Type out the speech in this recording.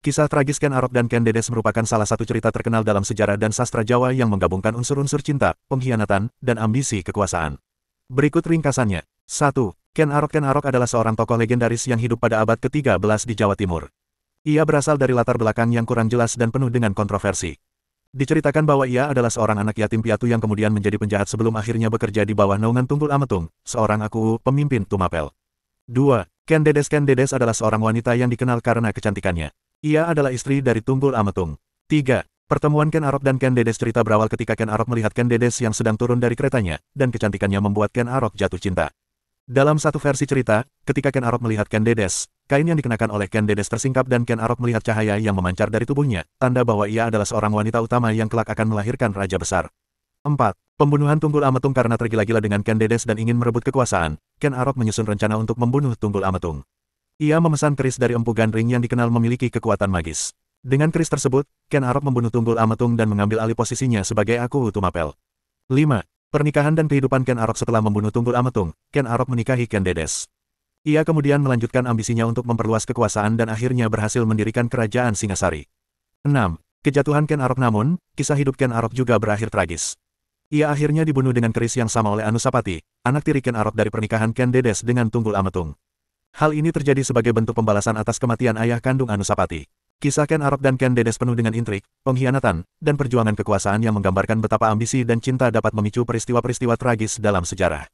Kisah tragis Ken Arok dan Ken Dedes merupakan salah satu cerita terkenal dalam sejarah dan sastra Jawa yang menggabungkan unsur-unsur cinta, pengkhianatan, dan ambisi kekuasaan. Berikut ringkasannya. 1. Ken Arok adalah seorang tokoh legendaris yang hidup pada abad ke-13 di Jawa Timur. Ia berasal dari latar belakang yang kurang jelas dan penuh dengan kontroversi. Diceritakan bahwa ia adalah seorang anak yatim piatu yang kemudian menjadi penjahat sebelum akhirnya bekerja di bawah naungan Tunggul Ametung, seorang pemimpin Tumapel. 2. Ken Dedes adalah seorang wanita yang dikenal karena kecantikannya. Ia adalah istri dari Tunggul Ametung. 3. Pertemuan Ken Arok dan Ken Dedes. Cerita berawal ketika Ken Arok melihat Ken Dedes yang sedang turun dari keretanya, dan kecantikannya membuat Ken Arok jatuh cinta. Dalam satu versi cerita, ketika Ken Arok melihat Ken Dedes, kain yang dikenakan oleh Ken Dedes tersingkap dan Ken Arok melihat cahaya yang memancar dari tubuhnya, tanda bahwa ia adalah seorang wanita utama yang kelak akan melahirkan raja besar. 4. Pembunuhan Tunggul Ametung. Karena tergila-gila dengan Ken Dedes dan ingin merebut kekuasaan, Ken Arok menyusun rencana untuk membunuh Tunggul Ametung. Ia memesan keris dari Empu Gandring yang dikenal memiliki kekuatan magis. Dengan keris tersebut, Ken Arok membunuh Tunggul Ametung dan mengambil alih posisinya sebagai Tumapel. 5. Pernikahan dan kehidupan Ken Arok. Setelah membunuh Tunggul Ametung, Ken Arok menikahi Ken Dedes. Ia kemudian melanjutkan ambisinya untuk memperluas kekuasaan dan akhirnya berhasil mendirikan kerajaan Singasari. 6. Kejatuhan Ken Arok. Namun, kisah hidup Ken Arok juga berakhir tragis. Ia akhirnya dibunuh dengan keris yang sama oleh Anusapati, anak tiri Ken Arok dari pernikahan Ken Dedes dengan Tunggul Ametung. Hal ini terjadi sebagai bentuk pembalasan atas kematian ayah kandung Anusapati. Kisah Ken Arok dan Ken Dedes penuh dengan intrik, pengkhianatan, dan perjuangan kekuasaan yang menggambarkan betapa ambisi dan cinta dapat memicu peristiwa-peristiwa tragis dalam sejarah.